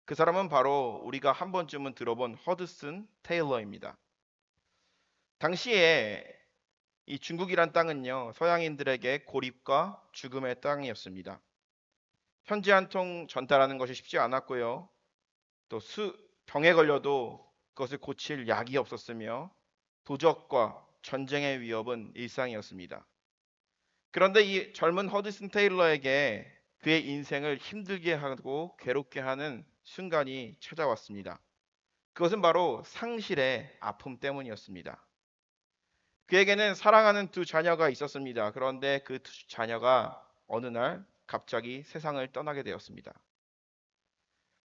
그 사람은 바로 우리가 한 번쯤은 들어본 허드슨 테일러입니다. 당시에 이 중국이란 땅은요, 서양인들에게 고립과 죽음의 땅이었습니다. 편지 한 통 전달하는 것이 쉽지 않았고요. 또 병에 걸려도 그것을 고칠 약이 없었으며 도적과 전쟁의 위협은 일상이었습니다. 그런데 이 젊은 허드슨 테일러에게 그의 인생을 힘들게 하고 괴롭게 하는 순간이 찾아왔습니다. 그것은 바로 상실의 아픔 때문이었습니다. 그에게는 사랑하는 두 자녀가 있었습니다. 그런데 그 두 자녀가 어느 날 갑자기 세상을 떠나게 되었습니다.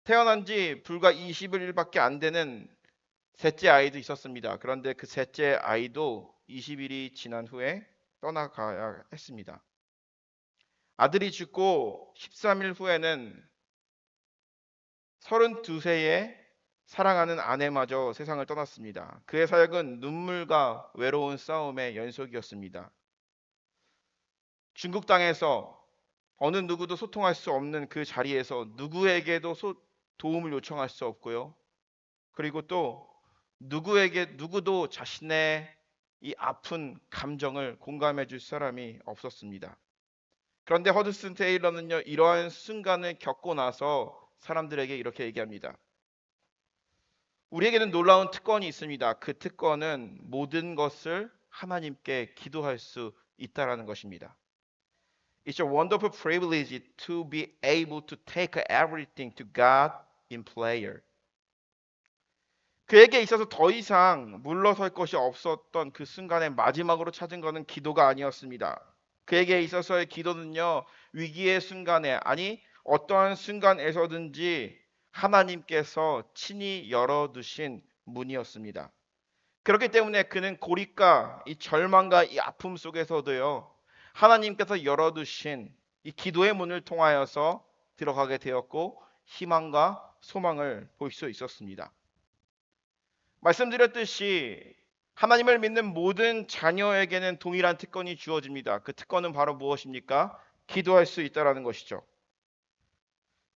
태어난 지 불과 20일밖에 안 되는 셋째 아이도 있었습니다. 그런데 그 셋째 아이도 20일이 지난 후에 떠나가야 했습니다. 아들이 죽고 13일 후에는 32세의 사랑하는 아내마저 세상을 떠났습니다. 그의 사역은 눈물과 외로운 싸움의 연속이었습니다. 중국 땅에서 어느 누구도 소통할 수 없는 그 자리에서 누구에게도 도움을 요청할 수 없고요. 그리고 또 누구도 자신의 이 아픈 감정을 공감해 줄 사람이 없었습니다. 그런데 허드슨 테일러는요, 이러한 순간을 겪고 나서 사람들에게 이렇게 얘기합니다. 우리에게는 놀라운 특권이 있습니다. 그 특권은 모든 것을 하나님께 기도할 수 있다라는 것입니다. It's a wonderful privilege to be able to take everything to God in prayer. 그에게 있어서 더 이상 물러설 것이 없었던 그 순간에 마지막으로 찾은 것은 기도가 아니었습니다. 그에게 있어서의 기도는요, 위기의 순간에, 아니, 어떠한 순간에서든지 하나님께서 친히 열어두신 문이었습니다. 그렇기 때문에 그는 고립과 이 절망과 이 아픔 속에서도요, 하나님께서 열어두신 이 기도의 문을 통하여서 들어가게 되었고, 희망과 소망을 볼 수 있었습니다. 말씀드렸듯이 하나님을 믿는 모든 자녀에게는 동일한 특권이 주어집니다. 그 특권은 바로 무엇입니까? 기도할 수 있다라는 것이죠.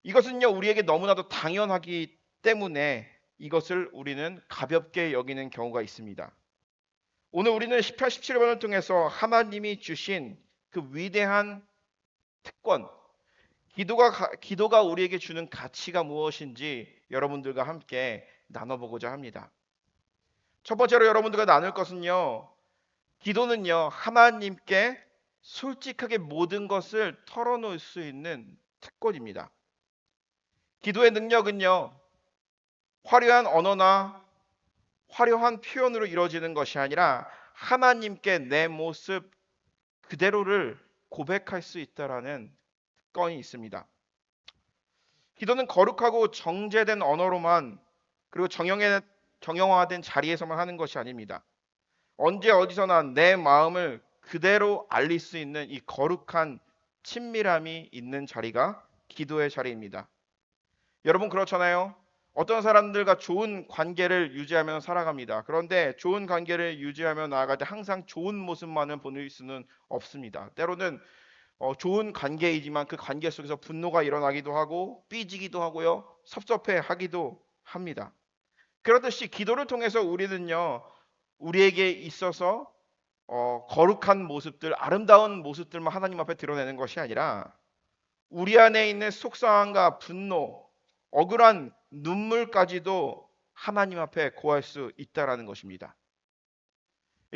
이것은요, 우리에게 너무나도 당연하기 때문에 이것을 우리는 가볍게 여기는 경우가 있습니다. 오늘 우리는 시편 17번을 통해서 하나님이 주신 그 위대한 특권, 기도가 우리에게 주는 가치가 무엇인지 여러분들과 함께 나눠보고자 합니다. 첫 번째로 여러분들과 나눌 것은요, 기도는요, 하나님께 솔직하게 모든 것을 털어놓을 수 있는 특권입니다. 기도의 능력은요, 화려한 언어나 화려한 표현으로 이루어지는 것이 아니라 하나님께 내 모습 그대로를 고백할 수 있다라는 특권이 있습니다. 기도는 거룩하고 정제된 언어로만 그리고 정형화된 자리에서만 하는 것이 아닙니다. 언제 어디서나 내 마음을 그대로 알릴 수 있는 이 거룩한 친밀함이 있는 자리가 기도의 자리입니다. 여러분 그렇잖아요. 어떤 사람들과 좋은 관계를 유지하며 살아갑니다. 그런데 좋은 관계를 유지하며 나아갈 때 항상 좋은 모습만을 보일 수는 없습니다. 때로는 좋은 관계이지만 그 관계 속에서 분노가 일어나기도 하고 삐지기도 하고요. 섭섭해하기도 합니다. 그렇듯이 기도를 통해서 우리는요. 우리에게 있어서 거룩한 모습들, 아름다운 모습들만 하나님 앞에 드러내는 것이 아니라 우리 안에 있는 속상함과 분노, 억울한 눈물까지도 하나님 앞에 고할 수 있다라는 것입니다.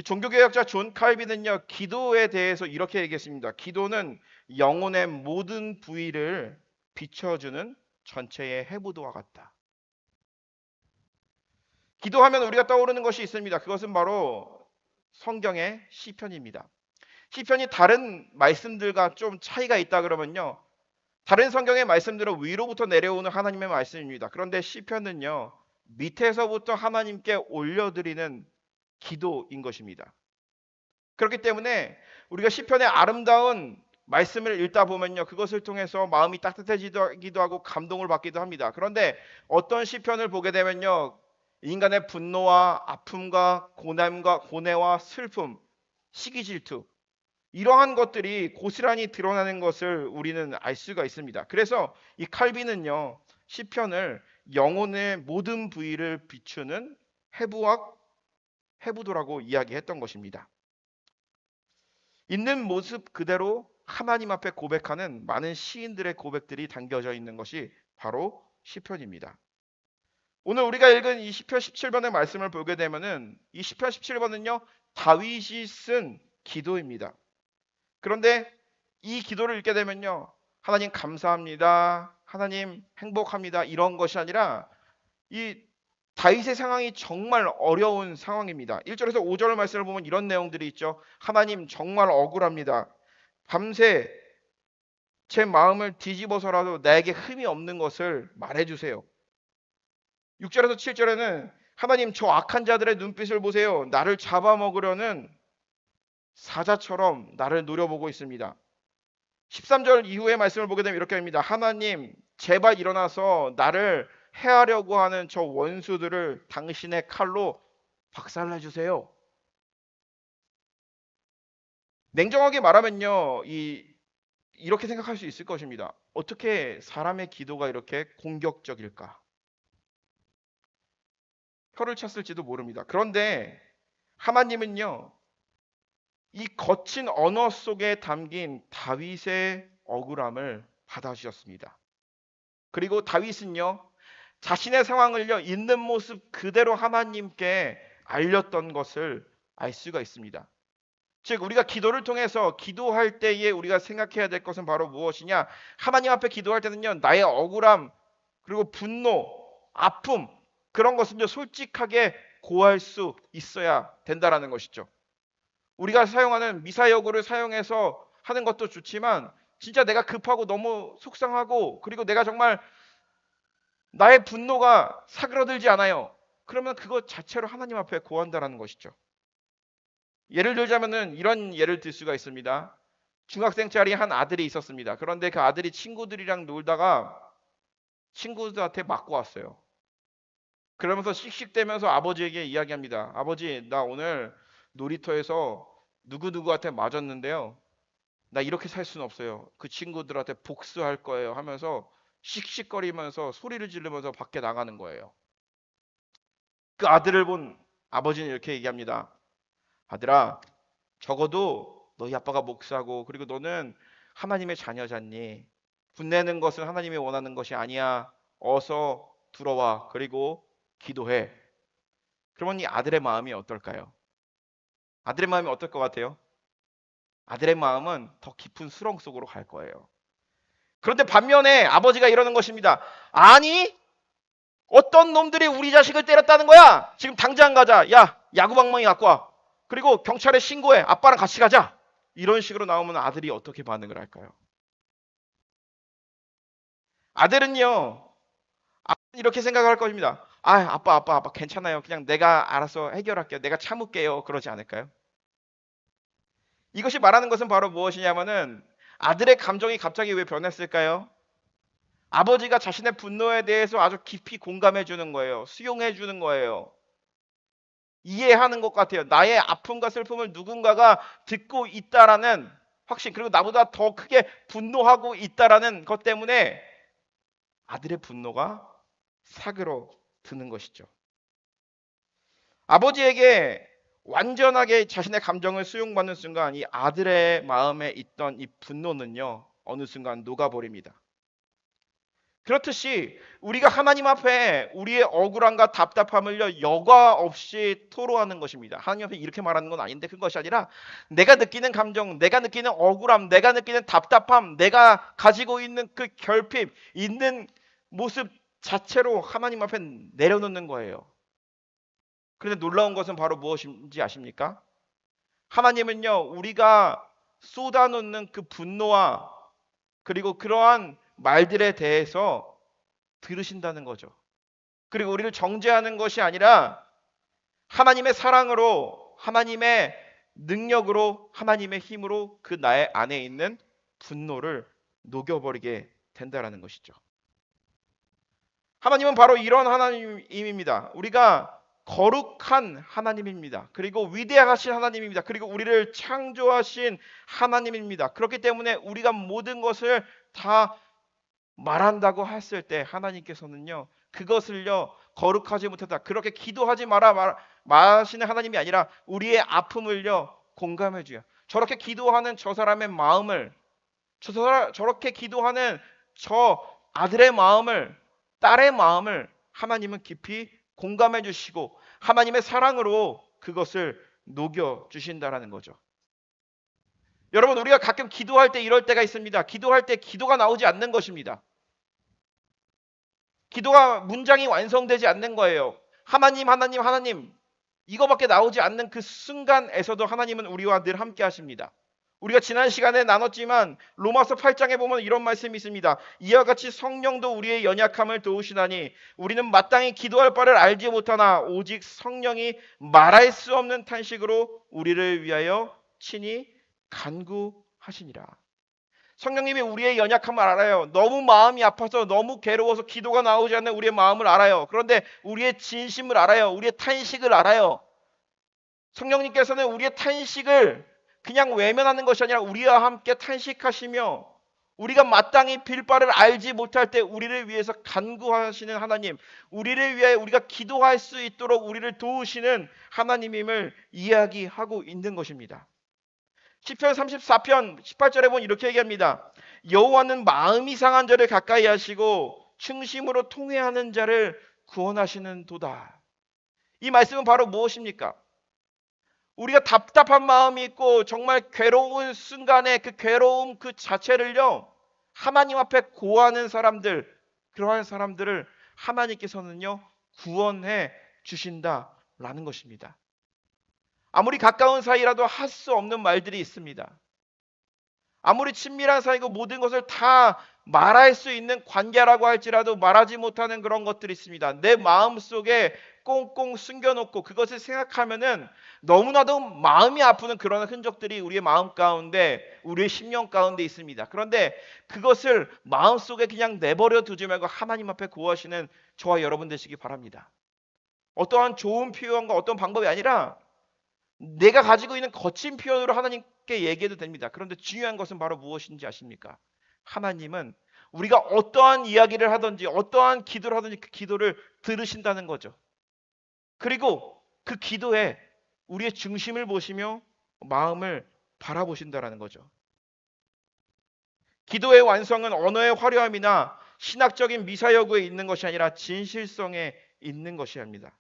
종교개혁자 존 칼빈은요, 기도에 대해서 이렇게 얘기했습니다. 기도는 영혼의 모든 부위를 비춰주는 전체의 해부도와 같다. 기도하면 우리가 떠오르는 것이 있습니다. 그것은 바로 성경의 시편입니다. 시편이 다른 말씀들과 좀 차이가 있다 그러면요. 다른 성경의 말씀들은 위로부터 내려오는 하나님의 말씀입니다. 그런데 시편은요. 밑에서부터 하나님께 올려드리는 기도인 것입니다. 그렇기 때문에 우리가 시편의 아름다운 말씀을 읽다 보면요. 그것을 통해서 마음이 따뜻해지기도 하고 감동을 받기도 합니다. 그런데 어떤 시편을 보게 되면요. 인간의 분노와 아픔과 고난과 고뇌와 슬픔, 시기 질투 이러한 것들이 고스란히 드러나는 것을 우리는 알 수가 있습니다. 그래서 이 칼빈은요. 시편을 영혼의 모든 부위를 비추는 해부학, 해부도라고 이야기했던 것입니다. 있는 모습 그대로 하나님 앞에 고백하는 많은 시인들의 고백들이 담겨져 있는 것이 바로 시편입니다. 오늘 우리가 읽은 이 시편 17번의 말씀을 보게 되면은 이 시편 17번은요, 다윗이 쓴 기도입니다. 그런데 이 기도를 읽게 되면요, 하나님 감사합니다, 하나님 행복합니다, 이런 것이 아니라 이 다윗의 상황이 정말 어려운 상황입니다. 1절에서 5절 말씀을 보면 이런 내용들이 있죠. 하나님 정말 억울합니다. 밤새 제 마음을 뒤집어서라도 나에게 흠이 없는 것을 말해주세요. 6절에서 7절에는 하나님 저 악한 자들의 눈빛을 보세요. 나를 잡아먹으려는 사자처럼 나를 노려보고 있습니다. 13절 이후의 말씀을 보게 되면 이렇게 합니다. 하나님 제발 일어나서 나를 해하려고 하는 저 원수들을 당신의 칼로 박살내 주세요. 냉정하게 말하면요, 이렇게 생각할 수 있을 것입니다. 어떻게 사람의 기도가 이렇게 공격적일까? 혀를 찼을지도 모릅니다. 그런데 하나님은요, 이 거친 언어 속에 담긴 다윗의 억울함을 받아주셨습니다. 그리고 다윗은요, 자신의 상황을요, 있는 모습 그대로 하나님께 알렸던 것을 알 수가 있습니다. 즉, 우리가 기도를 통해서 기도할 때에 우리가 생각해야 될 것은 바로 무엇이냐? 하나님 앞에 기도할 때는요, 나의 억울함, 그리고 분노, 아픔, 그런 것은요, 솔직하게 고할 수 있어야 된다라는 것이죠. 우리가 사용하는 미사여구를 사용해서 하는 것도 좋지만, 진짜 내가 급하고 너무 속상하고, 그리고 내가 정말 나의 분노가 사그러들지 않아요. 그러면 그것 자체로 하나님 앞에 고한다라는 것이죠. 예를 들자면은 이런 예를 들 수가 있습니다. 중학생짜리 한 아들이 있었습니다. 그런데 그 아들이 친구들이랑 놀다가 친구들한테 맞고 왔어요. 그러면서 씩씩대면서 아버지에게 이야기합니다. 아버지, 나 오늘 놀이터에서 누구누구한테 맞았는데요. 나 이렇게 살 수는 없어요. 그 친구들한테 복수할 거예요 하면서 씩씩거리면서 소리를 지르면서 밖에 나가는 거예요. 그 아들을 본 아버지는 이렇게 얘기합니다. 아들아, 적어도 너희 아빠가 목사고 그리고 너는 하나님의 자녀잖니. 분내는 것은 하나님이 원하는 것이 아니야. 어서 들어와. 그리고 기도해. 그러면 이 아들의 마음이 어떨까요? 아들의 마음이 어떨 것 같아요? 아들의 마음은 더 깊은 수렁 속으로 갈 거예요. 그런데 반면에 아버지가 이러는 것입니다. 아니, 어떤 놈들이 우리 자식을 때렸다는 거야? 지금 당장 가자. 야, 야구방망이 갖고 와. 그리고 경찰에 신고해. 아빠랑 같이 가자. 이런 식으로 나오면 아들이 어떻게 반응을 할까요? 아들은요, 이렇게 생각할 것입니다. 아, 아빠, 괜찮아요. 그냥 내가 알아서 해결할게요. 내가 참을게요. 그러지 않을까요? 이것이 말하는 것은 바로 무엇이냐면은 아들의 감정이 갑자기 왜 변했을까요? 아버지가 자신의 분노에 대해서 아주 깊이 공감해 주는 거예요. 수용해 주는 거예요. 이해하는 것 같아요. 나의 아픔과 슬픔을 누군가가 듣고 있다라는 확신, 그리고 나보다 더 크게 분노하고 있다라는 것 때문에 아들의 분노가 사그러 드는 것이죠. 아버지에게 완전하게 자신의 감정을 수용받는 순간 이 아들의 마음에 있던 이 분노는요, 어느 순간 녹아버립니다. 그렇듯이 우리가 하나님 앞에 우리의 억울함과 답답함을요, 여과 없이 토로하는 것입니다. 하나님 앞에 이렇게 말하는 건 아닌데 그것이 아니라 내가 느끼는 감정, 내가 느끼는 억울함, 내가 느끼는 답답함, 내가 가지고 있는 그 결핍, 있는 모습 자체로 하나님 앞에 내려놓는 거예요. 그런데 놀라운 것은 바로 무엇인지 아십니까? 하나님은요, 우리가 쏟아놓는 그 분노와 그리고 그러한 말들에 대해서 들으신다는 거죠. 그리고 우리를 정죄하는 것이 아니라 하나님의 사랑으로, 하나님의 능력으로, 하나님의 힘으로 그 나의 안에 있는 분노를 녹여버리게 된다는 것이죠. 하나님은 바로 이런 하나님입니다. 우리가 거룩한 하나님입니다. 그리고 위대하신 하나님입니다. 그리고 우리를 창조하신 하나님입니다. 그렇기 때문에 우리가 모든 것을 다 말한다고 했을 때 하나님께서는요, 그것을요 거룩하지 못하다. 그렇게 기도하지 마시는 하나님이 아니라 우리의 아픔을요 공감해 줘요. 저렇게 기도하는 저 사람의 마음을 저렇게 기도하는 저 아들의 마음을, 딸의 마음을 하나님은 깊이 공감해 주시고 하나님의 사랑으로 그것을 녹여 주신다라는 거죠. 여러분, 우리가 가끔 기도할 때 이럴 때가 있습니다. 기도할 때 기도가 나오지 않는 것입니다. 기도가 문장이 완성되지 않는 거예요. 하나님, 하나님, 하나님. 이거밖에 나오지 않는 그 순간에서도 하나님은 우리와 늘 함께 하십니다. 우리가 지난 시간에 나눴지만 로마서 8장에 보면 이런 말씀이 있습니다. 이와 같이 성령도 우리의 연약함을 도우시나니 우리는 마땅히 기도할 바를 알지 못하나 오직 성령이 말할 수 없는 탄식으로 우리를 위하여 친히 간구하시니라. 성령님이 우리의 연약함을 알아요. 너무 마음이 아파서 너무 괴로워서 기도가 나오지 않는 우리의 마음을 알아요. 그런데 우리의 진심을 알아요. 우리의 탄식을 알아요. 성령님께서는 우리의 탄식을 그냥 외면하는 것이 아니라 우리와 함께 탄식하시며 우리가 마땅히 빌 바를 알지 못할 때 우리를 위해서 간구하시는 하나님, 우리를 위해 우리가 기도할 수 있도록 우리를 도우시는 하나님임을 이야기하고 있는 것입니다. 시편 34편 18절에 보면 이렇게 얘기합니다. 여호와는 마음이 상한 자를 가까이 하시고 충심으로 통회하는 자를 구원하시는 도다. 이 말씀은 바로 무엇입니까? 우리가 답답한 마음이 있고 정말 괴로운 순간에 그 괴로움 그 자체를요 하나님 앞에 고하는 사람들, 그러한 사람들을 하나님께서는요 구원해 주신다라는 것입니다. 아무리 가까운 사이라도 할 수 없는 말들이 있습니다. 아무리 친밀한 사이고 모든 것을 다 말할 수 있는 관계라고 할지라도 말하지 못하는 그런 것들이 있습니다. 내 마음속에 꽁꽁 숨겨놓고 그것을 생각하면은 너무나도 마음이 아프는 그런 흔적들이 우리의 마음 가운데, 우리의 심령 가운데 있습니다. 그런데 그것을 마음속에 그냥 내버려 두지 말고 하나님 앞에 구하시는 저와 여러분 되시기 바랍니다. 어떠한 좋은 표현과 어떤 방법이 아니라 내가 가지고 있는 거친 표현으로 하나님께 얘기해도 됩니다. 그런데 중요한 것은 바로 무엇인지 아십니까? 하나님은 우리가 어떠한 이야기를 하든지 어떠한 기도를 하든지 그 기도를 들으신다는 거죠. 그리고 그 기도에 우리의 중심을 보시며 마음을 바라보신다는 거죠. 기도의 완성은 언어의 화려함이나 신학적인 미사여구에 있는 것이 아니라 진실성에 있는 것이 합니다.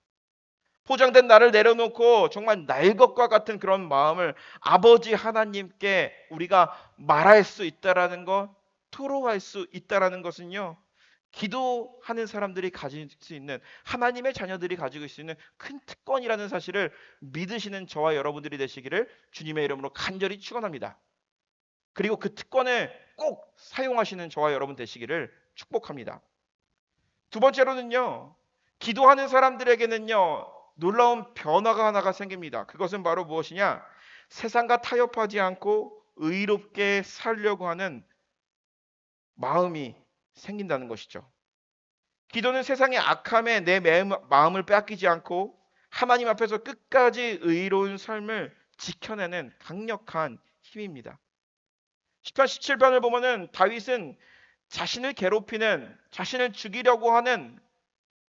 포장된 나를 내려놓고 정말 날 것과 같은 그런 마음을 아버지 하나님께 우리가 말할 수 있다라는 것, 토로할 수 있다라는 것은요, 기도하는 사람들이 가질 수 있는, 하나님의 자녀들이 가지고 있을 수 있는 큰 특권이라는 사실을 믿으시는 저와 여러분들이 되시기를 주님의 이름으로 간절히 축원합니다. 그리고 그 특권을 꼭 사용하시는 저와 여러분 되시기를 축복합니다. 두 번째로는요, 기도하는 사람들에게는요 놀라운 변화가 하나가 생깁니다. 그것은 바로 무엇이냐? 세상과 타협하지 않고 의롭게 살려고 하는 마음이 생긴다는 것이죠. 기도는 세상의 악함에 내 마음을 빼앗기지 않고 하나님 앞에서 끝까지 의로운 삶을 지켜내는 강력한 힘입니다. 시편 17편을 보면은 다윗은 자신을 괴롭히는, 자신을 죽이려고 하는,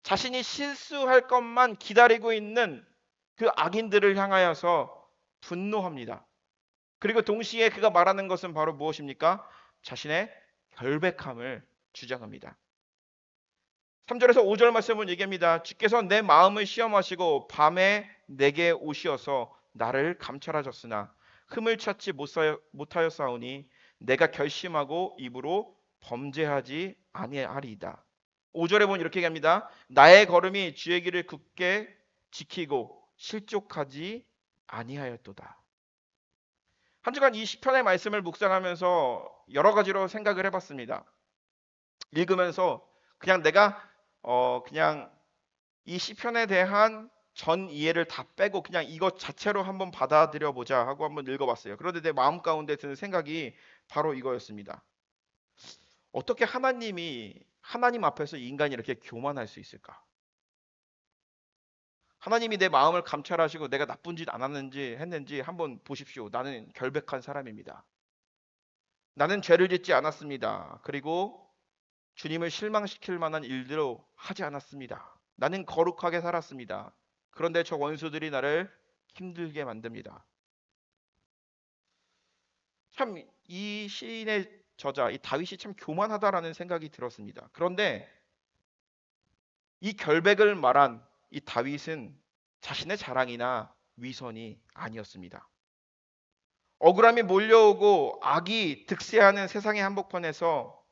자신이 실수할 것만 기다리고 있는 그 악인들을 향하여서 분노합니다. 그리고 동시에 그가 말하는 것은 바로 무엇입니까? 자신의 결백함을 주장합니다. 3절에서 5절 말씀을 얘기합니다. 주께서 내 마음을 시험하시고 밤에 내게 오시어서 나를 감찰하셨으나 흠을 찾지 못하였사오니 내가 결심하고 입으로 범죄하지 아니하리이다. 5절에 보면 이렇게 얘기합니다. 나의 걸음이 주의 길을 굳게 지키고 실족하지 아니하였도다. 한 주간 이 시편의 말씀을 묵상하면서 여러 가지로 생각을 해봤습니다. 읽으면서 그냥 내가 그냥 이 시편에 대한 전 이해를 다 빼고 그냥 이것 자체로 한번 받아들여 보자 하고 한번 읽어봤어요. 그런데 내 마음 가운데 드는 생각이 바로 이거였습니다. 어떻게 하나님이 하나님 앞에서 인간이 이렇게 교만할 수 있을까? 하나님이 내 마음을 감찰하시고 내가 나쁜 짓 안 했는지 한번 보십시오. 나는 결백한 사람입니다. 나는 죄를 짓지 않았습니다. 그리고 주님을 실망시킬 만한 일들로 하지 않았습니다. 나는 거룩하게 살았습니다. 그런데 저 원수들이 나를 힘들게 만듭니다. 참 이 시인의 저자, 이 다윗이 참 교만하다라는 생각이 들었습니다. 그런데 이 결백을 말한 이 다윗은 자신의 자랑이나 위선이 아니었습니다. 억울함이 몰려오고 악이 득세하는 세상의 한복판에서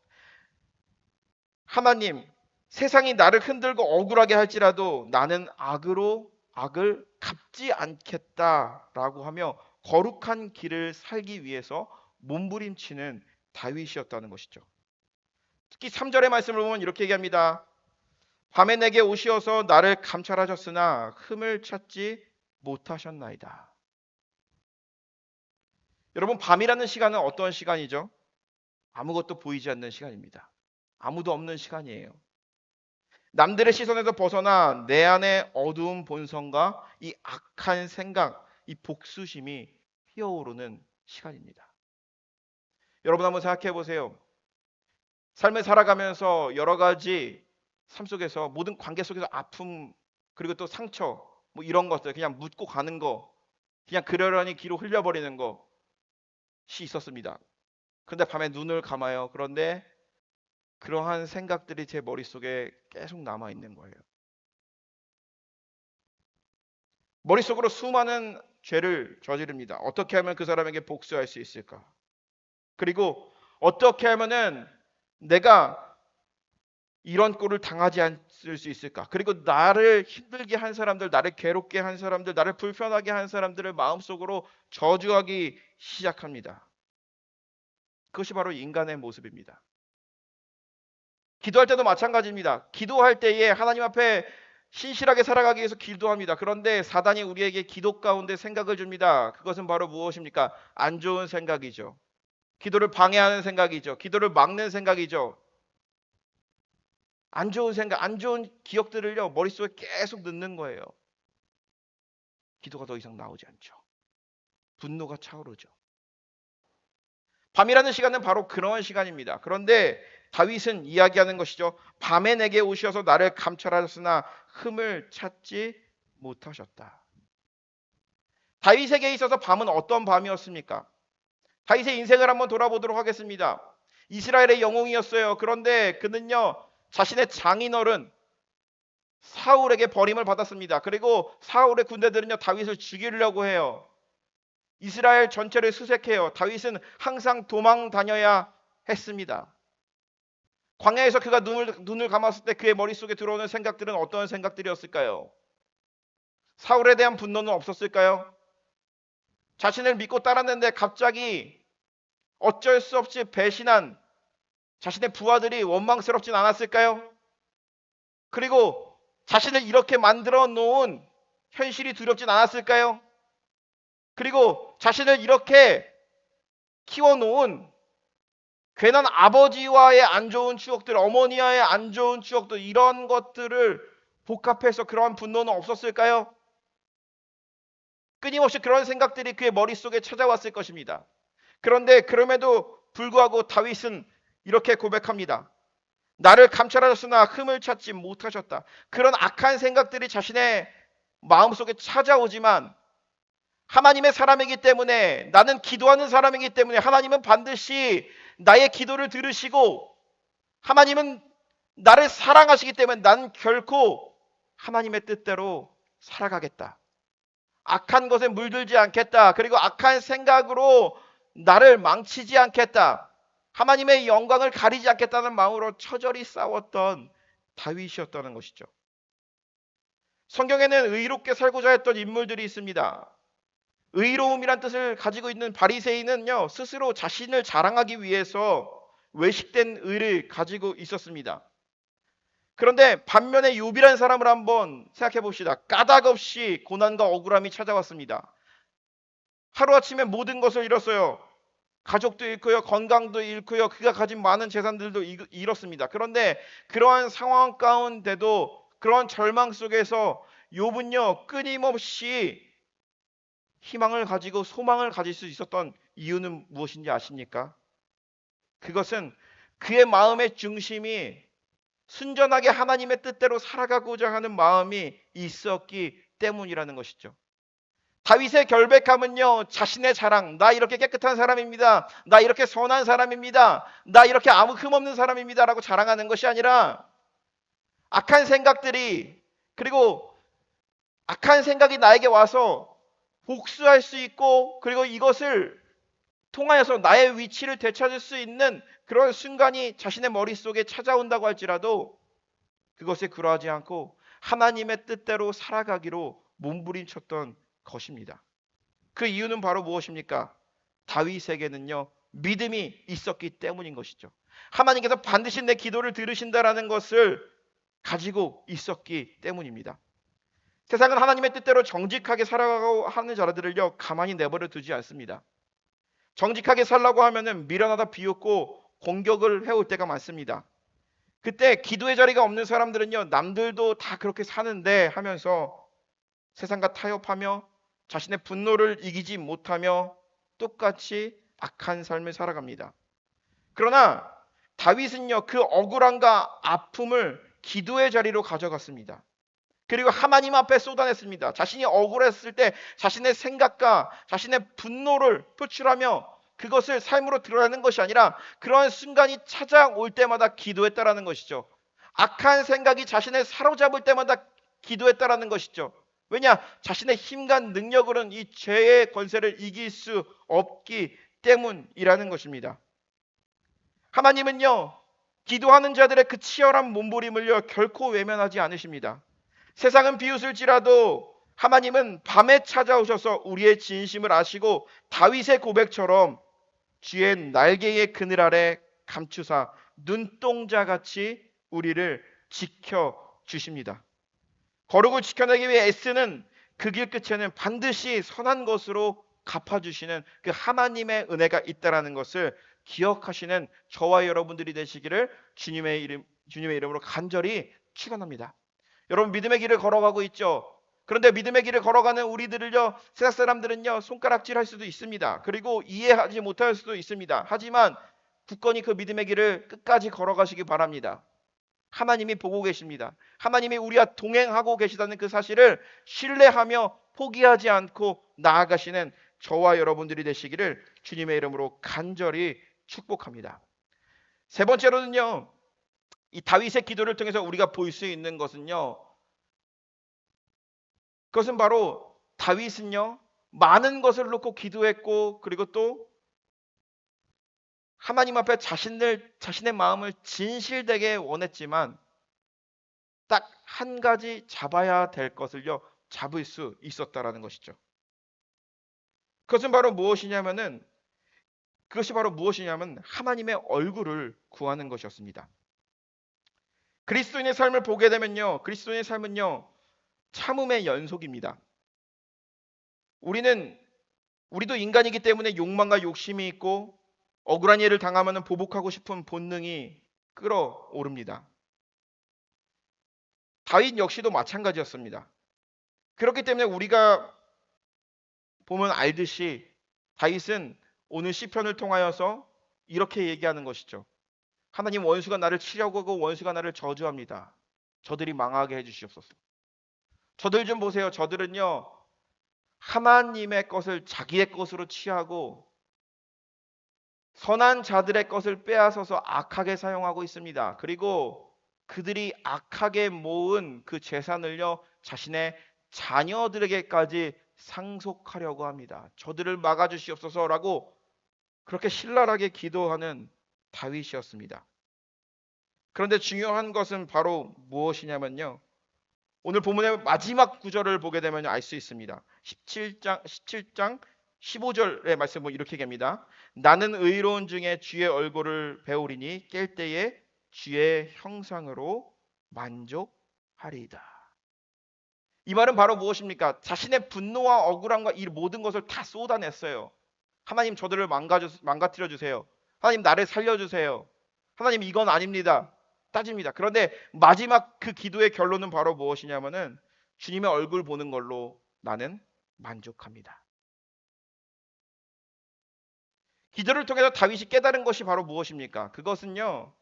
하나님, 세상이 나를 흔들고 억울하게 할지라도 나는 악으로 악을 갚지 않겠다라고 하며 거룩한 길을 살기 위해서 몸부림치는 다윗이었다는 것이죠. 특히 3절의 말씀을 보면 이렇게 얘기합니다. 밤에 내게 오시어서 나를 감찰하셨으나 흠을 찾지 못하셨나이다. 여러분, 밤이라는 시간은 어떤 시간이죠? 아무것도 보이지 않는 시간입니다. 아무도 없는 시간이에요. 남들의 시선에서 벗어나 내 안의 어두운 본성과 이 악한 생각, 이 복수심이 피어오르는 시간입니다. 여러분 한번 생각해 보세요. 삶을 살아가면서 여러 가지 삶 속에서 모든 관계 속에서 아픔 그리고 또 상처 뭐 이런 것들 그냥 묻고 가는 거 그냥 그러려니 뒤로 흘려버리는 것이 있었습니다. 근데 밤에 눈을 감아요. 그런데 그러한 생각들이 제 머릿속에 계속 남아 있는 거예요. 머릿속으로 수많은 죄를 저지릅니다. 어떻게 하면 그 사람에게 복수할 수 있을까? 그리고 어떻게 하면은 내가 이런 꼴을 당하지 않을 수 있을까? 그리고 나를 힘들게 한 사람들, 나를 괴롭게 한 사람들, 나를 불편하게 한 사람들을 마음속으로 저주하기 시작합니다. 그것이 바로 인간의 모습입니다. 기도할 때도 마찬가지입니다. 기도할 때에 하나님 앞에 신실하게 살아가기 위해서 기도합니다. 그런데 사단이 우리에게 기도 가운데 생각을 줍니다. 그것은 바로 무엇입니까? 안 좋은 생각이죠. 기도를 방해하는 생각이죠. 기도를 막는 생각이죠. 안 좋은 생각, 안 좋은 기억들을요, 머릿속에 계속 넣는 거예요. 기도가 더 이상 나오지 않죠. 분노가 차오르죠. 밤이라는 시간은 바로 그런 시간입니다. 그런데 다윗은 이야기하는 것이죠. 밤에 내게 오셔서 나를 감찰하셨으나 흠을 찾지 못하셨다. 다윗에게 있어서 밤은 어떤 밤이었습니까? 다윗의 인생을 한번 돌아보도록 하겠습니다. 이스라엘의 영웅이었어요. 그런데 그는요, 자신의 장인어른 사울에게 버림을 받았습니다. 그리고 사울의 군대들은요, 다윗을 죽이려고 해요. 이스라엘 전체를 수색해요. 다윗은 항상 도망 다녀야 했습니다. 광야에서 그가 눈을 감았을 때 그의 머릿속에 들어오는 생각들은 어떤 생각들이었을까요? 사울에 대한 분노는 없었을까요? 자신을 믿고 따랐는데 갑자기 어쩔 수 없이 배신한 자신의 부하들이 원망스럽진 않았을까요? 그리고 자신을 이렇게 만들어 놓은 현실이 두렵진 않았을까요? 그리고 자신을 이렇게 키워놓은 괜한 아버지와의 안 좋은 추억들, 어머니와의 안 좋은 추억들, 이런 것들을 복합해서 그러한 분노는 없었을까요? 끊임없이 그런 생각들이 그의 머릿속에 찾아왔을 것입니다. 그런데 그럼에도 불구하고 다윗은 이렇게 고백합니다. 나를 감찰하셨으나 흠을 찾지 못하셨다. 그런 악한 생각들이 자신의 마음속에 찾아오지만 하나님의 사람이기 때문에 나는 기도하는 사람이기 때문에 하나님은 반드시 나의 기도를 들으시고 하나님은 나를 사랑하시기 때문에 나는 결코 하나님의 뜻대로 살아가겠다. 악한 것에 물들지 않겠다. 그리고 악한 생각으로 나를 망치지 않겠다. 하나님의 영광을 가리지 않겠다는 마음으로 처절히 싸웠던 다윗이었다는 것이죠. 성경에는 의롭게 살고자 했던 인물들이 있습니다. 의로움이란 뜻을 가지고 있는 바리새인은요, 스스로 자신을 자랑하기 위해서 외식된 의를 가지고 있었습니다. 그런데 반면에 욥이라는 사람을 한번 생각해 봅시다. 까닭없이 고난과 억울함이 찾아왔습니다. 하루아침에 모든 것을 잃었어요. 가족도 잃고요, 건강도 잃고요, 그가 가진 많은 재산들도 잃었습니다. 그런데 그러한 상황 가운데도 그러한 절망 속에서 욥은요, 끊임없이 희망을 가지고 소망을 가질 수 있었던 이유는 무엇인지 아십니까? 그것은 그의 마음의 중심이 순전하게 하나님의 뜻대로 살아가고자 하는 마음이 있었기 때문이라는 것이죠. 다윗의 결백함은요, 자신의 자랑, 나 이렇게 깨끗한 사람입니다. 나 이렇게 선한 사람입니다. 나 이렇게 아무 흠없는 사람입니다. 라고 자랑하는 것이 아니라 악한 생각들이, 그리고 악한 생각이 나에게 와서 복수할 수 있고, 그리고 이것을 통하여서 나의 위치를 되찾을 수 있는 그런 순간이 자신의 머릿속에 찾아온다고 할지라도 그것에 굴하지 않고 하나님의 뜻대로 살아가기로 몸부림쳤던 것입니다. 그 이유는 바로 무엇입니까? 다윗에게는요, 믿음이 있었기 때문인 것이죠. 하나님께서 반드시 내 기도를 들으신다라는 것을 가지고 있었기 때문입니다. 세상은 하나님의 뜻대로 정직하게 살아가고 하는 자들을요, 가만히 내버려 두지 않습니다. 정직하게 살라고 하면은 미련하다 비웃고 공격을 해올 때가 많습니다. 그때 기도의 자리가 없는 사람들은요, 남들도 다 그렇게 사는데 하면서 세상과 타협하며 자신의 분노를 이기지 못하며 똑같이 악한 삶을 살아갑니다. 그러나 다윗은요, 그 억울함과 아픔을 기도의 자리로 가져갔습니다. 그리고 하나님 앞에 쏟아냈습니다. 자신이 억울했을 때 자신의 생각과 자신의 분노를 표출하며 그것을 삶으로 드러내는 것이 아니라 그러한 순간이 찾아올 때마다 기도했다라는 것이죠. 악한 생각이 자신을 사로잡을 때마다 기도했다라는 것이죠. 왜냐? 자신의 힘과 능력으로는 이 죄의 권세를 이길 수 없기 때문이라는 것입니다. 하나님은요, 기도하는 자들의 그 치열한 몸부림을요, 결코 외면하지 않으십니다. 세상은 비웃을지라도 하나님은 밤에 찾아오셔서 우리의 진심을 아시고 다윗의 고백처럼 주의 날개의 그늘 아래 감추사 눈동자같이 우리를 지켜주십니다. 거룩을 지켜내기 위해 애쓰는 그 길 끝에는 반드시 선한 것으로 갚아주시는 그 하나님의 은혜가 있다는 것을 기억하시는 저와 여러분들이 되시기를 주님의 이름으로 간절히 축원합니다. 여러분, 믿음의 길을 걸어가고 있죠. 그런데 믿음의 길을 걸어가는 우리들을요, 세상 사람들은요, 손가락질 할 수도 있습니다. 그리고 이해하지 못할 수도 있습니다. 하지만 굳건히 그 믿음의 길을 끝까지 걸어가시기 바랍니다. 하나님이 보고 계십니다. 하나님이 우리와 동행하고 계시다는 그 사실을 신뢰하며 포기하지 않고 나아가시는 저와 여러분들이 되시기를 주님의 이름으로 간절히 축복합니다. 세 번째로는요, 이 다윗의 기도를 통해서 우리가 볼 수 있는 것은요, 그것은 바로 다윗은요, 많은 것을 놓고 기도했고, 그리고 또 하나님 앞에 자신의 마음을 진실되게 원했지만 딱 한 가지 잡아야 될 것을요, 잡을 수 있었다라는 것이죠. 그것이 바로 무엇이냐면 하나님의 얼굴을 구하는 것이었습니다. 그리스도인의 삶을 보게 되면요, 그리스도인의 삶은요, 참음의 연속입니다. 우리도 인간이기 때문에 욕망과 욕심이 있고 억울한 일을 당하면 보복하고 싶은 본능이 끌어오릅니다. 다윗 역시도 마찬가지였습니다. 그렇기 때문에 우리가 보면 알듯이 다윗은 오늘 시편을 통하여서 이렇게 얘기하는 것이죠. 하나님, 원수가 나를 치려고 하고 원수가 나를 저주합니다. 저들이 망하게 해주시옵소서. 저들 좀 보세요. 저들은요, 하나님의 것을 자기의 것으로 취하고 선한 자들의 것을 빼앗아서 악하게 사용하고 있습니다. 그리고 그들이 악하게 모은 그 재산을요, 자신의 자녀들에게까지 상속하려고 합니다. 저들을 막아주시옵소서라고 그렇게 신랄하게 기도하는 다윗이었습니다. 그런데 중요한 것은 바로 무엇이냐면요, 오늘 본문의 마지막 구절을 보게 되면 알 수 있습니다. 17장 15절의 말씀은 이렇게 얘기합니다. 나는 의로운 중에 주의 얼굴을 배우리니 깰 때에 주의 형상으로 만족하리이다. 이 말은 바로 무엇입니까? 자신의 분노와 억울함과 이 모든 것을 다 쏟아냈어요. 하나님, 저들을 망가뜨려 주세요. 하나님, 나를 살려주세요. 하나님, 이건 아닙니다. 따집니다. 그런데 마지막 그 기도의 결론은 바로 무엇이냐면은 주님의 얼굴 보는 걸로 나는 만족합니다. 기도를 통해서 다윗이 깨달은 것이 바로 무엇입니까? 그것은요,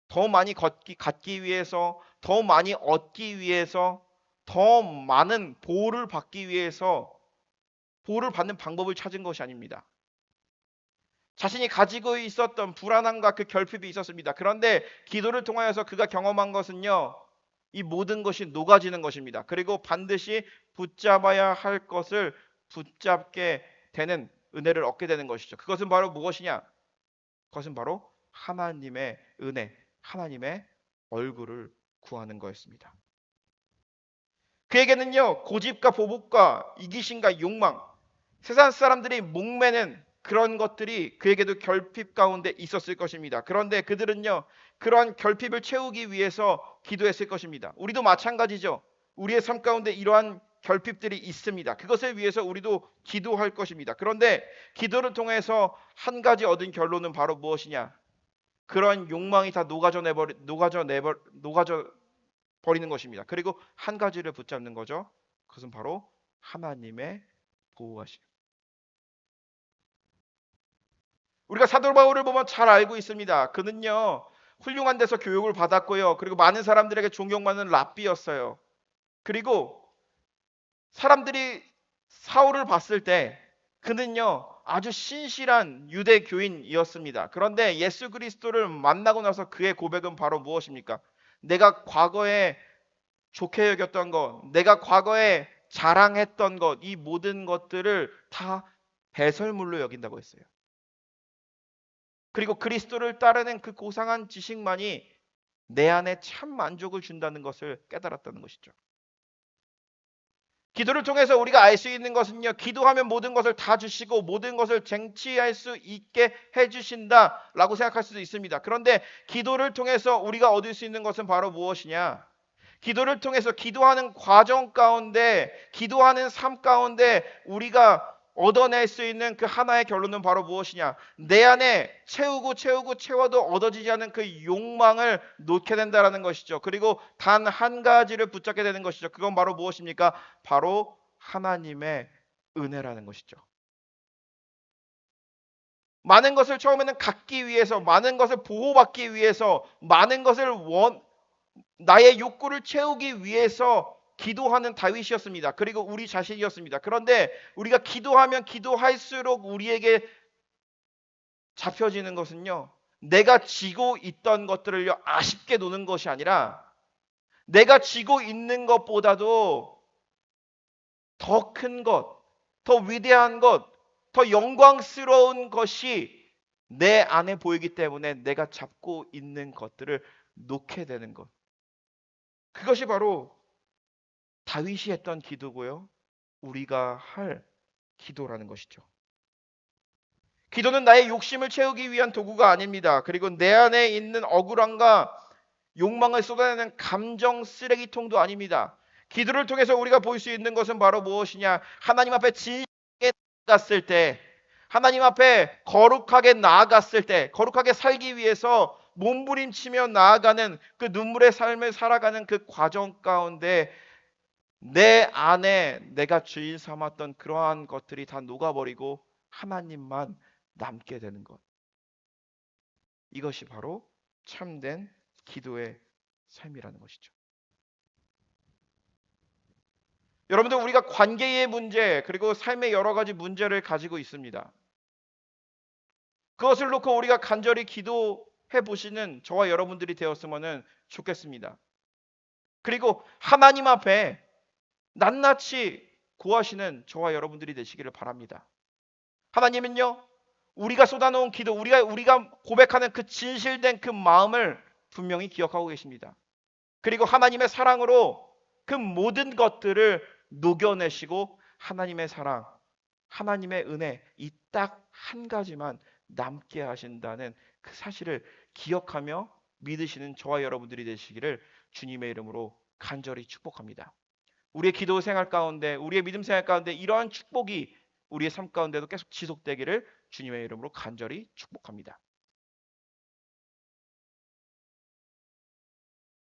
더 많이 갖기 위해서, 더 많이 얻기 위해서, 더 많은 보호를 받기 위해서 보호를 받는 방법을 찾은 것이 아닙니다. 자신이 가지고 있었던 불안함과 그 결핍이 있었습니다. 그런데 기도를 통하여서 그가 경험한 것은요, 이 모든 것이 녹아지는 것입니다. 그리고 반드시 붙잡아야 할 것을 붙잡게 되는 은혜를 얻게 되는 것이죠. 그것은 바로 무엇이냐? 그것은 바로 하나님의 은혜, 하나님의 얼굴을 구하는 거였습니다. 그에게는요, 고집과 보복과 이기심과 욕망, 세상 사람들이 목매는 그런 것들이 그에게도 결핍 가운데 있었을 것입니다. 그런데 그들은요, 그러한 결핍을 채우기 위해서 기도했을 것입니다. 우리도 마찬가지죠. 우리의 삶 가운데 이러한 결핍들이 있습니다. 그것을 위해서 우리도 기도할 것입니다. 그런데 기도를 통해서 한 가지 얻은 결론은 바로 무엇이냐? 그러한 욕망이 다 녹아져 버리는 것입니다. 그리고 한 가지를 붙잡는 거죠. 그것은 바로 하나님의 보호하심. 우리가 사도 바울을 보면 잘 알고 있습니다. 그는요, 훌륭한 데서 교육을 받았고요. 그리고 많은 사람들에게 존경받는 랍비였어요. 그리고 사람들이 사울을 봤을 때 그는요, 아주 신실한 유대 교인이었습니다. 그런데 예수 그리스도를 만나고 나서 그의 고백은 바로 무엇입니까? 내가 과거에 좋게 여겼던 것, 내가 과거에 자랑했던 것, 이 모든 것들을 다 배설물로 여긴다고 했어요. 그리고 그리스도를 따르는 그 고상한 지식만이 내 안에 참 만족을 준다는 것을 깨달았다는 것이죠. 기도를 통해서 우리가 알 수 있는 것은요, 기도하면 모든 것을 다 주시고 모든 것을 쟁취할 수 있게 해주신다라고 생각할 수도 있습니다. 그런데 기도를 통해서 우리가 얻을 수 있는 것은 바로 무엇이냐? 기도를 통해서 기도하는 과정 가운데, 기도하는 삶 가운데 우리가 얻어낼 수 있는 그 하나의 결론은 바로 무엇이냐? 내 안에 채워도 얻어지지 않은 그 욕망을 놓게 된다라는 것이죠. 그리고 단 한 가지를 붙잡게 되는 것이죠. 그건 바로 무엇입니까? 바로 하나님의 은혜라는 것이죠. 많은 것을 처음에는 갖기 위해서, 많은 것을 보호받기 위해서, 많은 것을 나의 욕구를 채우기 위해서 기도하는 다윗이었습니다. 그리고 우리 자신이었습니다. 그런데 우리가 기도하면 기도할수록 우리에게 잡혀지는 것은요, 내가 쥐고 있던 것들을요, 아쉽게 노는 것이 아니라 내가 쥐고 있는 것보다도 더 큰 것, 더 위대한 것, 더 영광스러운 것이 내 안에 보이기 때문에 내가 잡고 있는 것들을 놓게 되는 것. 그것이 바로 다윗이 했던 기도고요. 우리가 할 기도라는 것이죠. 기도는 나의 욕심을 채우기 위한 도구가 아닙니다. 그리고 내 안에 있는 억울함과 욕망을 쏟아내는 감정 쓰레기통도 아닙니다. 기도를 통해서 우리가 볼 수 있는 것은 바로 무엇이냐? 하나님 앞에 진실하게 나아갔을 때, 하나님 앞에 거룩하게 나아갔을 때, 거룩하게 살기 위해서 몸부림치며 나아가는 그 눈물의 삶을 살아가는 그 과정 가운데 내 안에 내가 주인 삼았던 그러한 것들이 다 녹아버리고 하나님만 남게 되는 것. 이것이 바로 참된 기도의 삶이라는 것이죠. 여러분들, 우리가 관계의 문제 그리고 삶의 여러 가지 문제를 가지고 있습니다. 그것을 놓고 우리가 간절히 기도해 보시는 저와 여러분들이 되었으면 좋겠습니다. 그리고 하나님 앞에 낱낱이 구하시는 저와 여러분들이 되시기를 바랍니다. 하나님은요, 우리가 쏟아놓은 기도, 우리가 고백하는 그 진실된 그 마음을 분명히 기억하고 계십니다. 그리고 하나님의 사랑으로 그 모든 것들을 녹여내시고 하나님의 사랑, 하나님의 은혜, 이 딱 한 가지만 남게 하신다는 그 사실을 기억하며 믿으시는 저와 여러분들이 되시기를 주님의 이름으로 간절히 축복합니다. 우리의 기도 생활 가운데, 우리의 믿음 생활 가운데 이러한 축복이 우리의 삶 가운데도 계속 지속되기를 주님의 이름으로 간절히 축복합니다.